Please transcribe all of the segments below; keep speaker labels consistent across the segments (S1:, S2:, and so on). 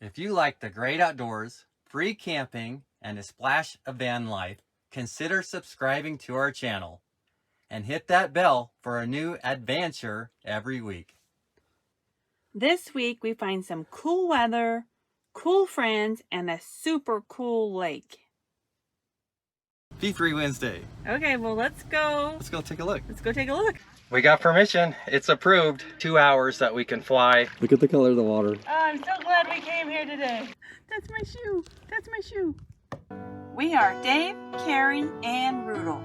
S1: If you like the great outdoors, free camping, and a splash of van life, consider subscribing to our channel and hit that bell for a new adventure every week.
S2: This week we find some cool weather, cool friends, and a super cool lake.
S1: P3 Wednesday.
S2: Okay, well let's go.
S1: Let's go take a look.
S2: Let's go take a look.
S1: We got permission. It's approved. 2 hours that we can fly. Look at the color of the water.
S2: Oh, I'm so glad we came here today. That's my shoe. That's my shoe. We are Dave, Carrie, and Rudel.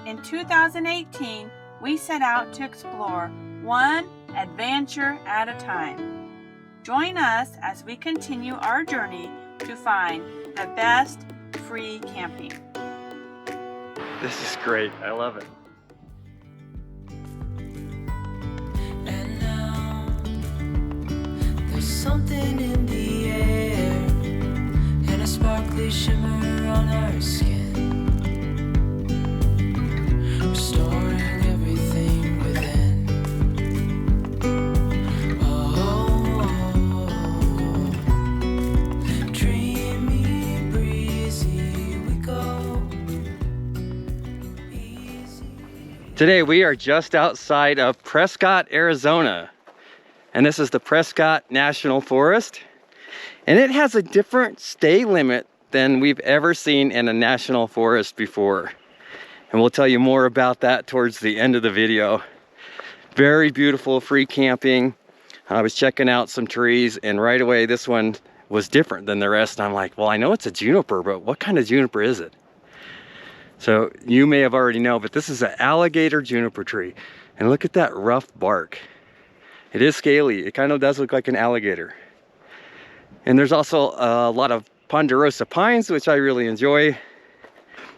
S2: In 2018, we set out to explore one adventure at a time. Join us as we continue our journey to find the best free camping.
S1: This is great. I love it.
S3: And now there's something in the air and a sparkly shimmer on our skin, restoring everything within. Oh, dreamy, breezy we go.
S1: Today we are just outside of Prescott, Arizona. And this is the Prescott National Forest. And it has a different stay limit than we've ever seen in a national forest before. And we'll tell you more about that towards the end of the video. Very beautiful free camping. I was checking out some trees and right away this one was different than the rest. I'm like, well, I know it's a juniper, but what kind of juniper is it? So you may have already know, but this is an alligator juniper tree. And look at that rough bark. It is scaly. It kind of does look like an alligator. And there's also a lot of ponderosa pines, which I really enjoy.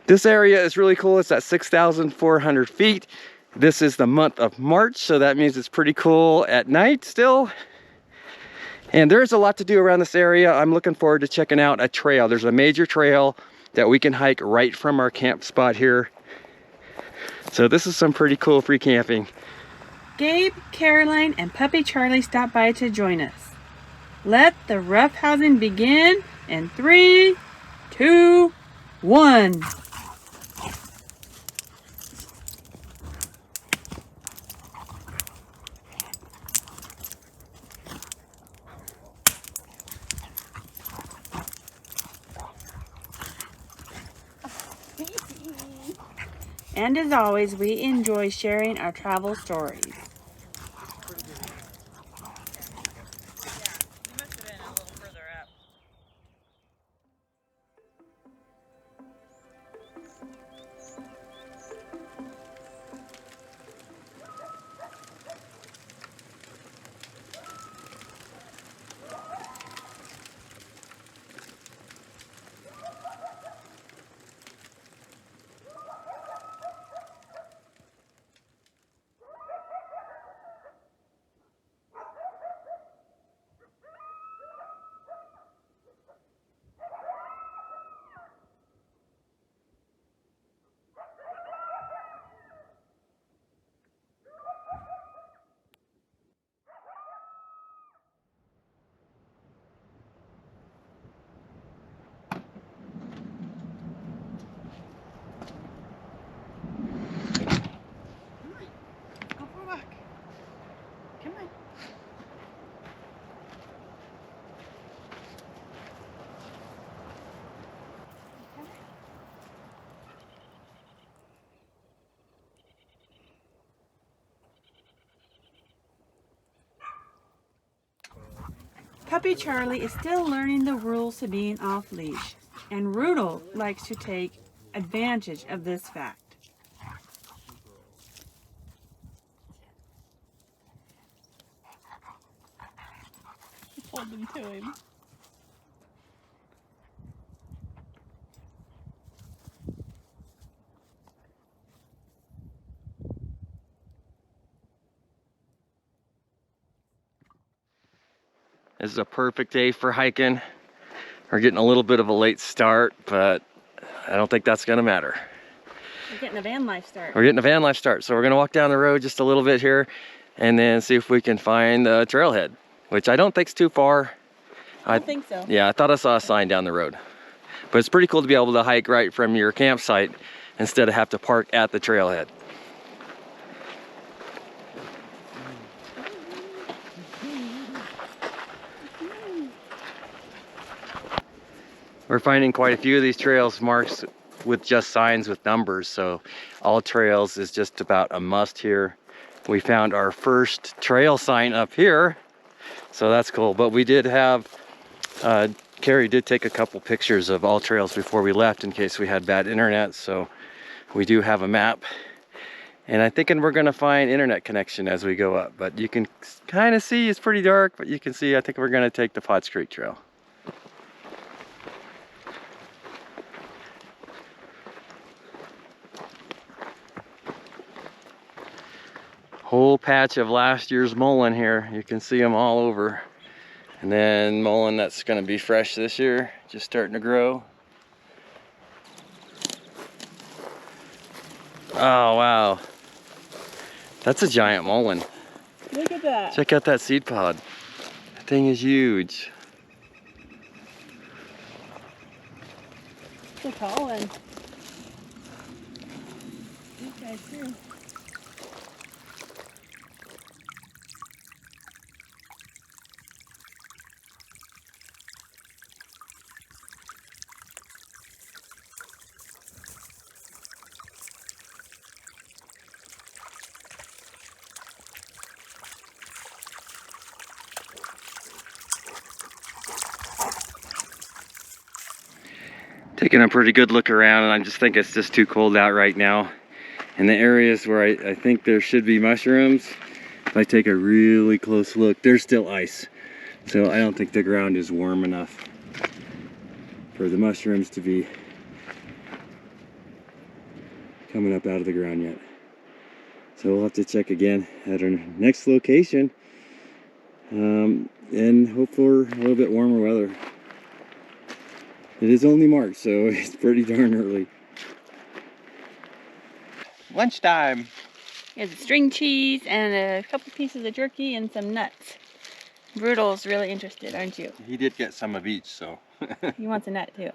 S1: This area is really cool. It's at 6,400 feet. This is the month of March, so that means it's pretty cool at night still. And there's a lot to do around this area. I'm looking forward to checking out a trail. There's a major trail that we can hike right from our camp spot here. So this is some pretty cool free camping.
S2: Gabe, Caroline, and Puppy Charlie stopped by to join us. Let the roughhousing begin in 3, 2, 1. And as always, we enjoy sharing our travel stories. Puppy Charlie is still learning the rules to being off leash, and Rudel likes to take advantage of this fact. Hold him to him.
S1: This is a perfect day for hiking. We're getting a little bit of a late start, but I don't think that's gonna matter.
S2: We're getting a van life start.
S1: We're getting a van life start. So we're gonna walk down the road just a little bit here and then see if we can find the trailhead, which I don't think's too far.
S2: I don't think so.
S1: Yeah, I thought I saw a sign down the road. But it's pretty cool to be able to hike right from your campsite instead of have to park at the trailhead. We're finding quite a few of these trails marked with just signs with numbers, so all trails is just about a must here. We found our first trail sign up here, so that's cool. But we did have, Carrie did take a couple pictures of all trails before we left in case we had bad internet, so we do have a map. And I'm thinking we're gonna find internet connection as we go up, but you can kind of see it's pretty dark, but you can see I think we're gonna take the Potts Creek Trail. Whole patch of last year's mullein here. You can see them all over. And then mullein that's gonna be fresh this year, just starting to grow. Oh, wow. That's a giant mullein.
S2: Look at that.
S1: Check out that seed pod. That thing is huge.
S2: It's a tall one. These guys too.
S1: Taking a pretty good look around, and I just think it's just too cold out right now. In the areas where I think there should be mushrooms, if I take a really close look, there's still ice. So I don't think the ground is warm enough for the mushrooms to be coming up out of the ground yet. So we'll have to check again at our next location and hope for a little bit warmer weather. It is only March, so it's pretty darn early. Lunchtime.
S2: Here's a string cheese and a couple pieces of jerky and some nuts. Brutal's really interested, aren't you?
S1: He did get some of each, so.
S2: He wants a nut too.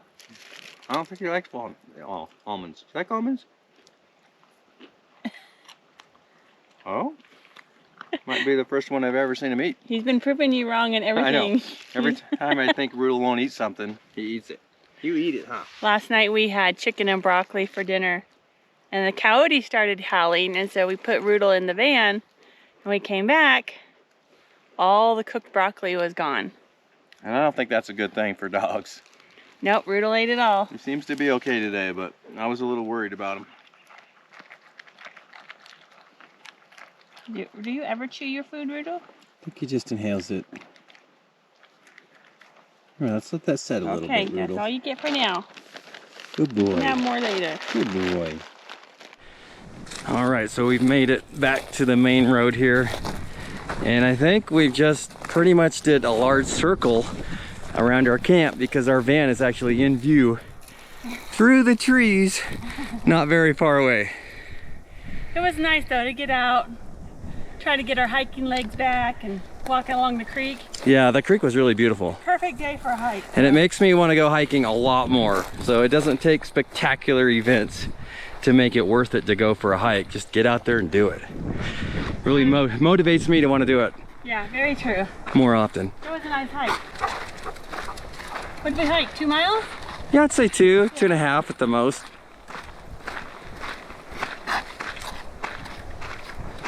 S1: I don't think he likes almonds. Do you like almonds? Oh? Might be the first one I've ever seen him eat.
S2: He's been proving you wrong in everything.
S1: I know. Every time I think Rudel won't eat something, he eats it. You eat it, huh?
S2: Last night we had chicken and broccoli for dinner, and the coyote started howling, and so we put Rudel in the van. When we came back, all the cooked broccoli was gone.
S1: And I don't think that's a good thing for dogs.
S2: Nope, Rudel ate it all.
S1: He seems to be okay today, but I was a little worried about him.
S2: Do you ever chew your food, Rudel?
S1: I think he just inhales it. All right, let's let that set a little bit,
S2: Okay, that's all you get for now.
S1: Good boy.
S2: We'll have more later.
S1: Good boy. All right, so we've made it back to the main road here. And I think we've just pretty much did a large circle around our camp because our van is actually in view through the trees, not very far away.
S2: It was nice though to get out, try to get our hiking legs back and walk along the creek.
S1: Yeah, the creek was really beautiful.
S2: Perfect day for a hike.
S1: And it makes me want to go hiking a lot more. So it doesn't take spectacular events to make it worth it to go for a hike. Just get out there and do it. Really motivates me to want to do it.
S2: Yeah, very true.
S1: More often.
S2: It was a nice hike. What did we hike, 2 miles?
S1: Yeah, I'd say 2.5 at the most.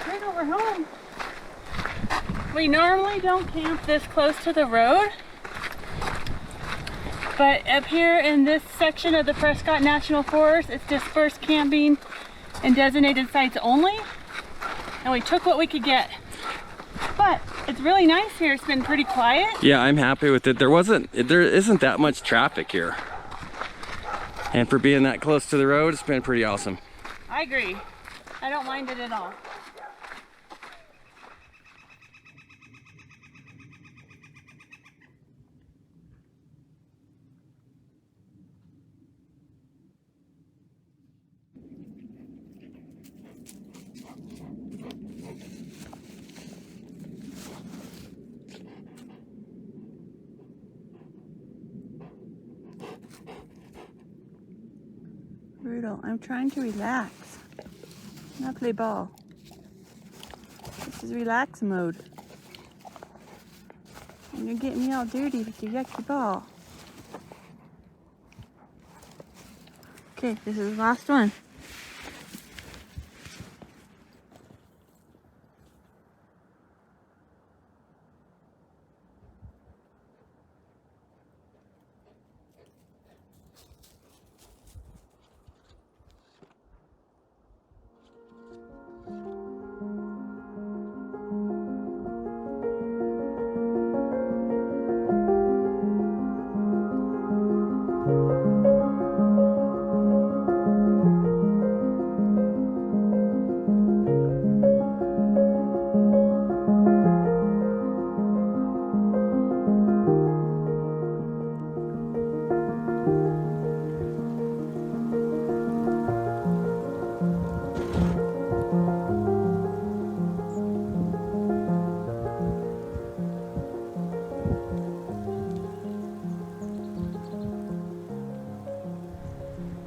S2: Right over home. We normally don't camp this close to the road, but up here in this section of the Prescott National Forest, it's dispersed camping and designated sites only, and we took what we could get. But it's really nice here. It's been pretty quiet.
S1: Yeah, I'm happy with it. There isn't that much traffic here. And for being that close to the road, it's been pretty awesome.
S2: I agree. I don't mind it at all. Rudel, I'm trying to relax, not play ball. This is relax mode. And you're getting me all dirty with your yucky ball. Okay, this is the last one.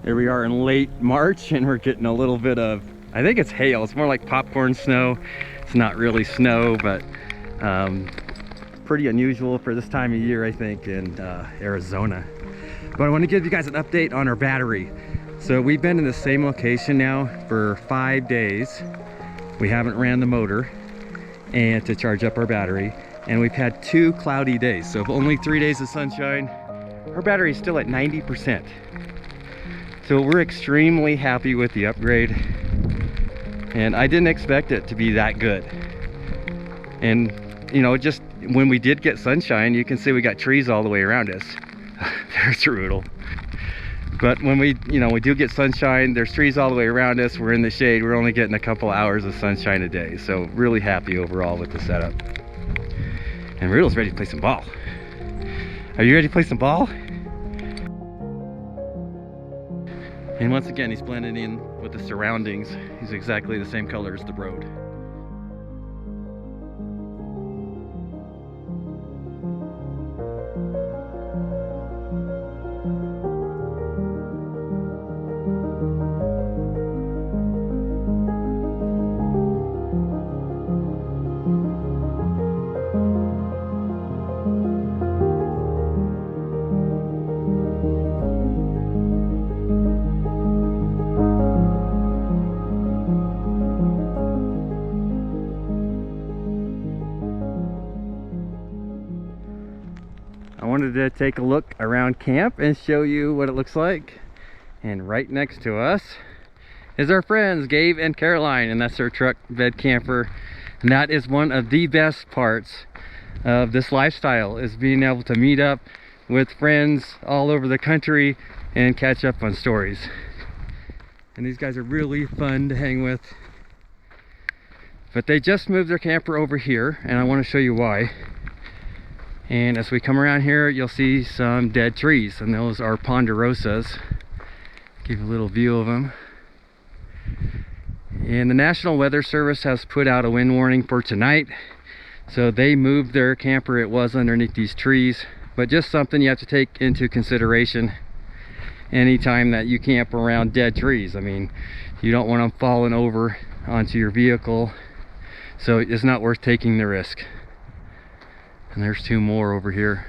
S1: Here we are in late March and we're getting a little bit of, I think it's hail. It's more like popcorn snow. It's not really snow, but pretty unusual for this time of year, I think, in Arizona. But I want to give you guys an update on our battery. So we've been in the same location now for 5 days. We haven't ran the motor and to charge up our battery. And we've had 2 cloudy days. So only 3 days of sunshine. Our battery is still at 90%. So we're extremely happy with the upgrade, and I didn't expect it to be that good. And you know, just when we did get sunshine, you can see we got trees all the way around us. There's Rudel. But when we do get sunshine, there's trees all the way around us. We're in the shade. We're only getting a couple hours of sunshine a day. So really happy overall with the setup. And Rudel's ready to play some ball. Are you ready to play some ball? And once again, he's blending in with the surroundings. He's exactly the same color as the road. I wanted to take a look around camp and show you what it looks like. And right next to us is our friends Gabe and Caroline, and that's their truck bed camper. And that is one of the best parts of this lifestyle, is being able to meet up with friends all over the country and catch up on stories. And these guys are really fun to hang with. But they just moved their camper over here, and I want to show you why. And as we come around here, you'll see some dead trees, and those are ponderosas. Give you a little view of them. And the National Weather Service has put out a wind warning for tonight. So they moved their camper. It was underneath these trees, but just something you have to take into consideration anytime that you camp around dead trees. I mean, you don't want them falling over onto your vehicle. So it's not worth taking the risk. And there's 2 more over here.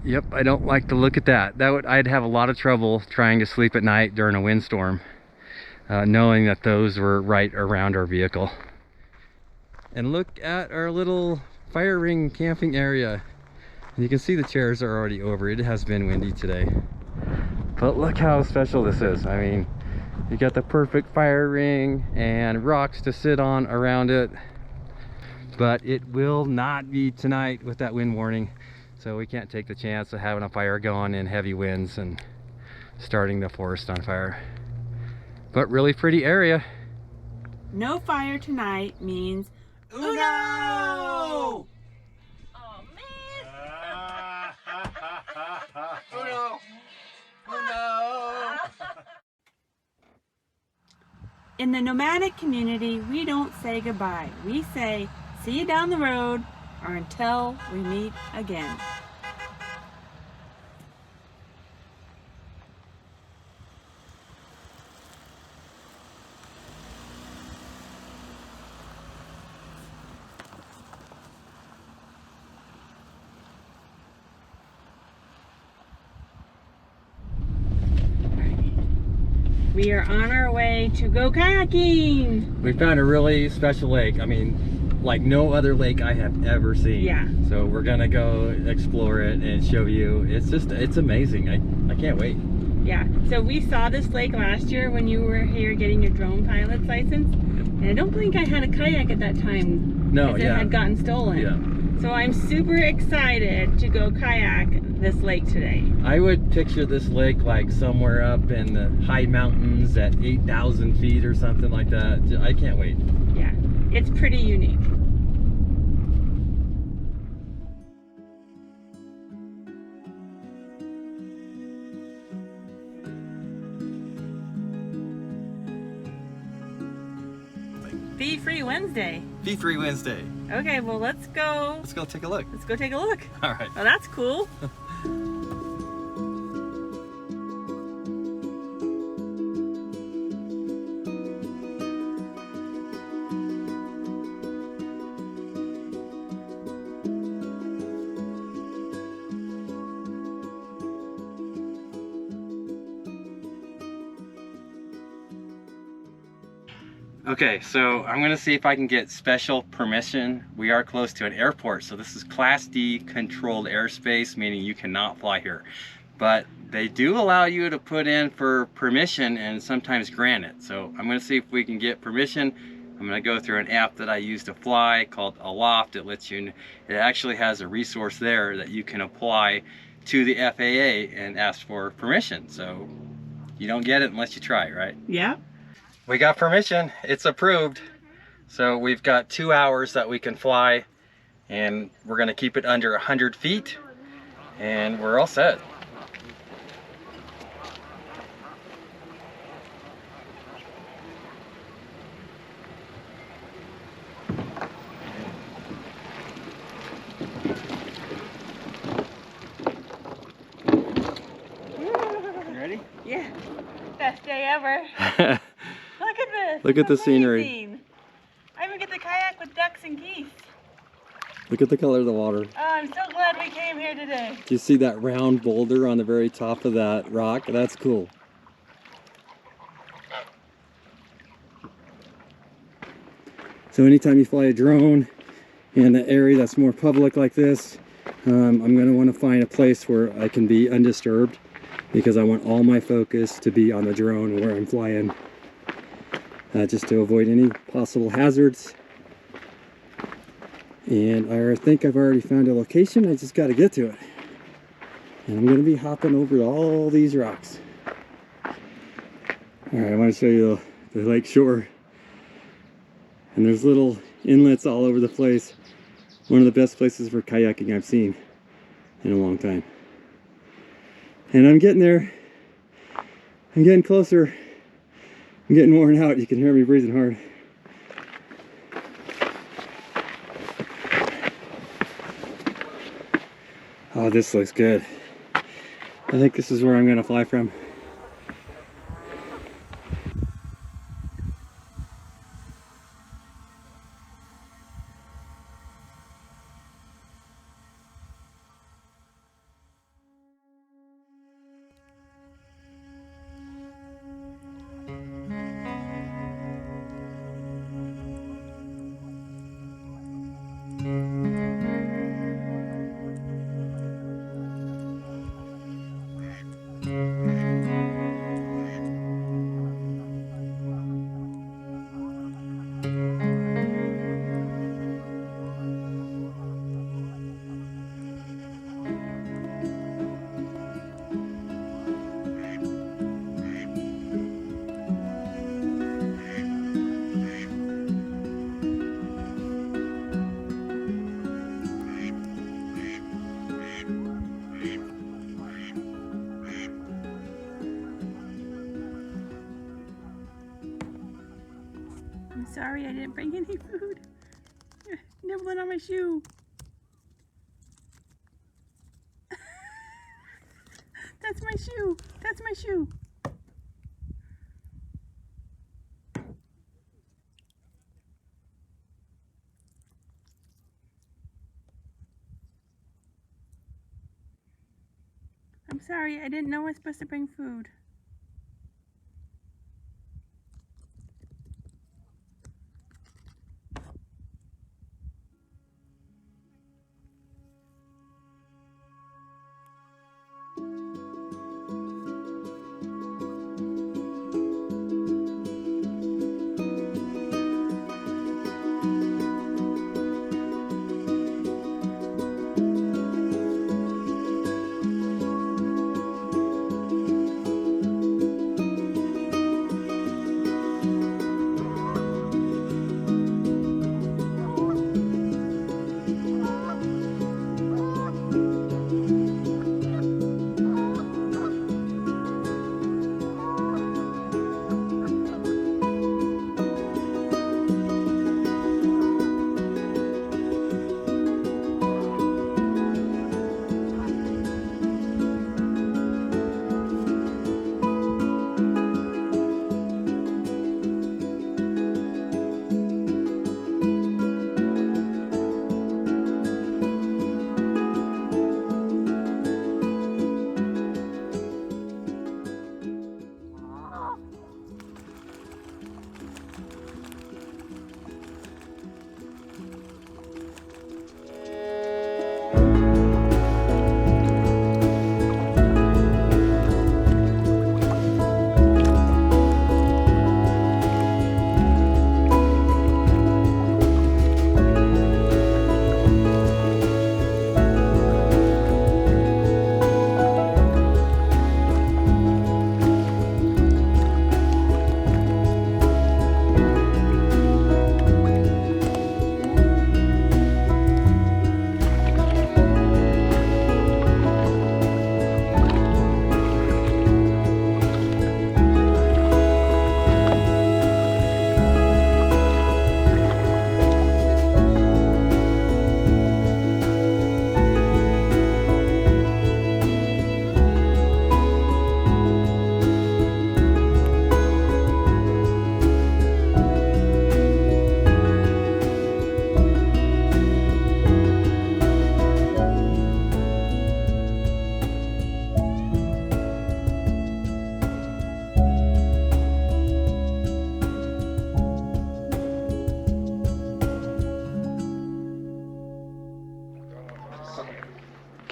S1: Yep, I don't like to look at that. I'd have a lot of trouble trying to sleep at night during a windstorm, knowing that those were right around our vehicle. And look at our little fire ring camping area. And you can see the chairs are already over. It has been windy today. But look how special this is. I mean, you got the perfect fire ring and rocks to sit on around it. But it will not be tonight with that wind warning, so we can't take the chance of having a fire going in heavy winds and starting the forest on fire. But really pretty area.
S2: No fire tonight means Uno! Oh man! Uno! Uno! In the nomadic community, we don't say goodbye. We say, see you down the road, or until we meet again. We are on our way to go kayaking.
S1: We found a really special lake. I mean, like no other lake I have ever seen.
S2: Yeah.
S1: So we're gonna go explore it and show you. It's amazing. I can't wait.
S2: Yeah. So we saw this lake last year when you were here getting your drone pilot's license. And I don't think I had a kayak at that time.
S1: No,
S2: because it had gotten stolen.
S1: Yeah.
S2: So I'm super excited to go kayak this lake today.
S1: I would picture this lake like somewhere up in the high mountains at 8,000 feet or something like that. I can't wait.
S2: Yeah, it's pretty unique. Be Free Wednesday.
S1: Be Free Wednesday.
S2: Okay, well let's go.
S1: Let's go take a look.
S2: Let's go take a look.
S1: All right.
S2: Oh, that's cool.
S1: Okay, so I'm gonna see if I can get special permission. We are close to an airport, so this is Class D controlled airspace, meaning you cannot fly here. But they do allow you to put in for permission and sometimes grant it. So I'm gonna see if we can get permission. I'm gonna go through an app that I use to fly called Aloft. It lets you, it actually has a resource there that you can apply to the FAA and ask for permission. So you don't get it unless you try, right?
S2: Yeah.
S1: We got permission, it's approved. So we've got 2 hours that we can fly, and we're gonna keep it under 100 feet, and we're all set. You ready?
S2: Yeah. Best day ever. Look at this.
S1: Look at the scenery.
S2: Amazing. I even get to kayak with ducks and geese.
S1: Look at the color of the water.
S2: Oh, I'm so glad we came here today.
S1: Do you see that round boulder on the very top of that rock? That's cool. So anytime you fly a drone in an area that's more public like this, I'm going to want to find a place where I can be undisturbed, because I want all my focus to be on the drone where I'm flying, just to avoid any possible hazards. And I think I've already found a location. I just got to get to it. And I'm going to be hopping over all these rocks. Alright, I want to show you the lake shore. And there's little inlets all over the place. One of the best places for kayaking I've seen in a long time. And I'm getting there. I'm getting closer. I'm getting worn out. You can hear me breathing hard. Oh, this looks good. I think this is where I'm going to fly from.
S2: I'm sorry I didn't bring any food. Nibbling on my shoe. That's my shoe. That's my shoe. I'm sorry, I didn't know I was supposed to bring food.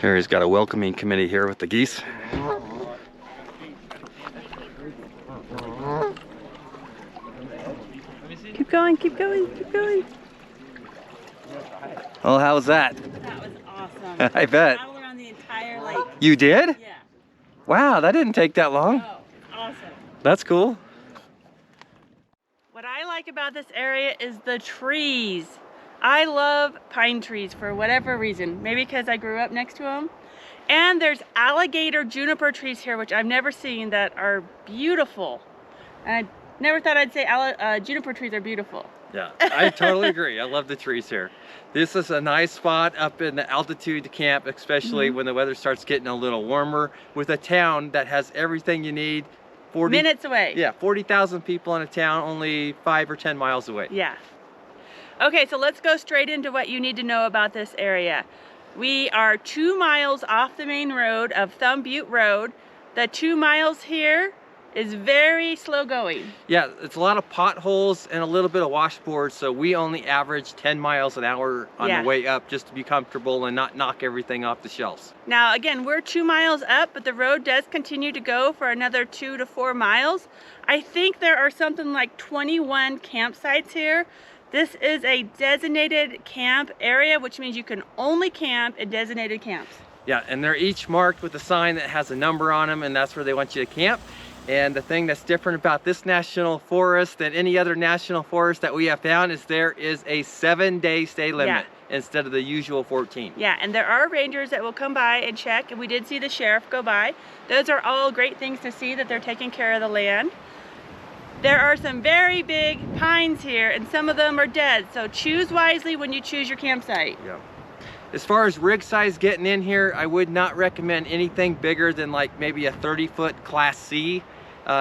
S1: Carrie's got a welcoming committee here with the geese.
S2: Keep going, keep going, keep going.
S1: Well, how was that?
S2: That was awesome.
S1: I bet.
S2: Traveled around the entire lake.
S1: You did?
S2: Yeah.
S1: Wow, that didn't take that long.
S2: Oh, awesome.
S1: That's cool.
S2: What I like about this area is the trees. I love pine trees for whatever reason. Maybe because I grew up next to them. And there's alligator juniper trees here, which I've never seen, that are beautiful. And I never thought I'd say juniper trees are beautiful.
S1: Yeah, I totally agree. I love the trees here. This is a nice spot up in the altitude to camp, especially when the weather starts getting a little warmer, with a town that has everything you need. 40
S2: minutes away.
S1: Yeah, 40,000 people in a town only 5 or 10 miles away.
S2: Yeah. Okay, so let's go straight into what you need to know about this area. We are 2 miles off the main road of Thumb Butte Road. The 2 miles here is very slow going.
S1: Yeah, it's a lot of potholes and a little bit of washboard, so we only average 10 miles an hour on the way up just to be comfortable and not knock everything off the shelves.
S2: Now again, we're 2 miles up, but the road does continue to go for another 2 to 4 miles. I think there are something like 21 campsites here. This is a designated camp area, which means you can only camp in designated camps.
S1: Yeah, and they're each marked with a sign that has a number on them, and that's where they want you to camp. And the thing that's different about this national forest than any other national forest that we have found is there is a 7-day stay limit instead of the usual 14.
S2: Yeah, and there are rangers that will come by and check, and we did see the sheriff go by. Those are all great things to see, that they're taking care of the land. There are some very big pines here, and some of them are dead, so choose wisely when you choose your campsite.
S1: Yeah. As far as rig size getting in here, I would not recommend anything bigger than like maybe a 30-foot Class C,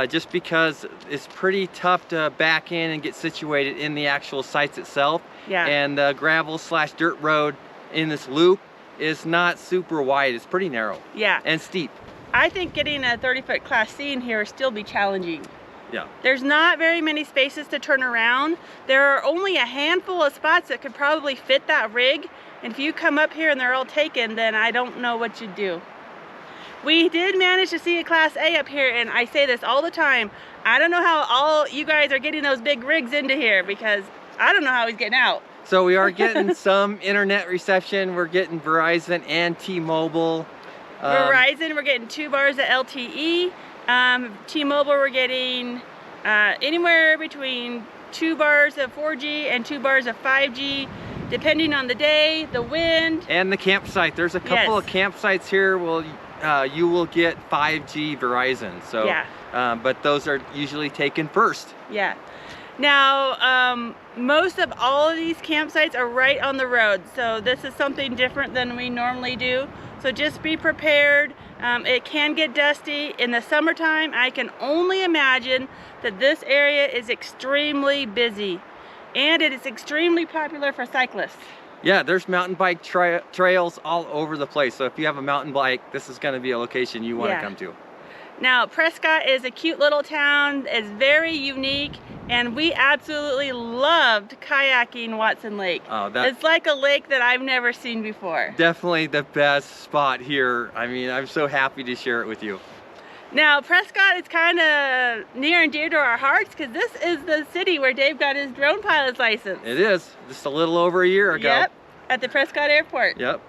S1: just because it's pretty tough to back in and get situated in the actual sites itself.
S2: Yeah.
S1: And the gravel/dirt road in this loop is not super wide. It's pretty narrow.
S2: Yeah.
S1: And steep.
S2: I think getting a 30-foot Class C in here will still be challenging.
S1: Yeah.
S2: There's not very many spaces to turn around. There are only a handful of spots that could probably fit that rig. And if you come up here and they're all taken, then I don't know what you'd do. We did manage to see a Class A up here, and I say this all the time. I don't know how all you guys are getting those big rigs into here, because I don't know how he's getting out.
S1: So we are getting some internet reception. We're getting Verizon and T-Mobile.
S2: Verizon, we're getting 2 bars of LTE. T-Mobile, we're getting anywhere between 2 bars of 4G and 2 bars of 5G, depending on the day, the wind.
S1: And the campsite. There's a couple of campsites here. Well, you will get 5G Verizon. So, but those are usually taken first.
S2: Yeah. Now, most of all of these campsites are right on the road, so this is something different than we normally do. So just be prepared. It can get dusty. In the summertime, I can only imagine that this area is extremely busy, and it is extremely popular for cyclists.
S1: Yeah, there's mountain bike trails all over the place. So if you have a mountain bike, this is going to be a location you want to come to.
S2: Now, Prescott is a cute little town. It's very unique, and we absolutely loved kayaking Watson Lake.
S1: Oh,
S2: it's like a lake that I've never seen before.
S1: Definitely the best spot here. I mean, I'm so happy to share it with you.
S2: Now, Prescott is kind of near and dear to our hearts, because this is the city where Dave got his drone pilot's license.
S1: It is, just a little over a year ago.
S2: Yep, at the Prescott Airport.
S1: Yep.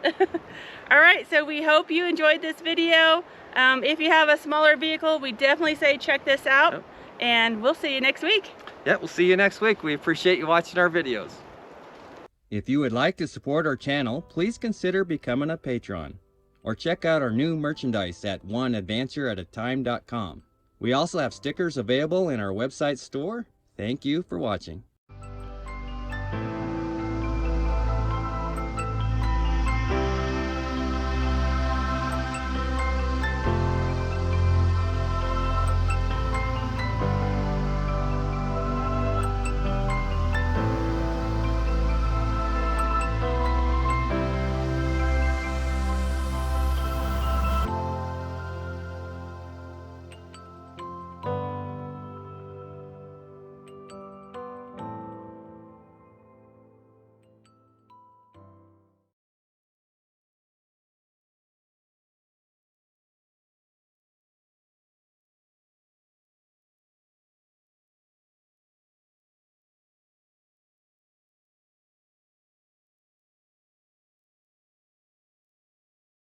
S2: All right, so we hope you enjoyed this video. If you have a smaller vehicle, we definitely say check this out, and we'll see you next week.
S1: Yeah, we'll see you next week. We appreciate you watching our videos. If you would like to support our channel, please consider becoming a patron, or check out our new merchandise at oneadvantureatatime.com. We also have stickers available in our website store. Thank you for watching.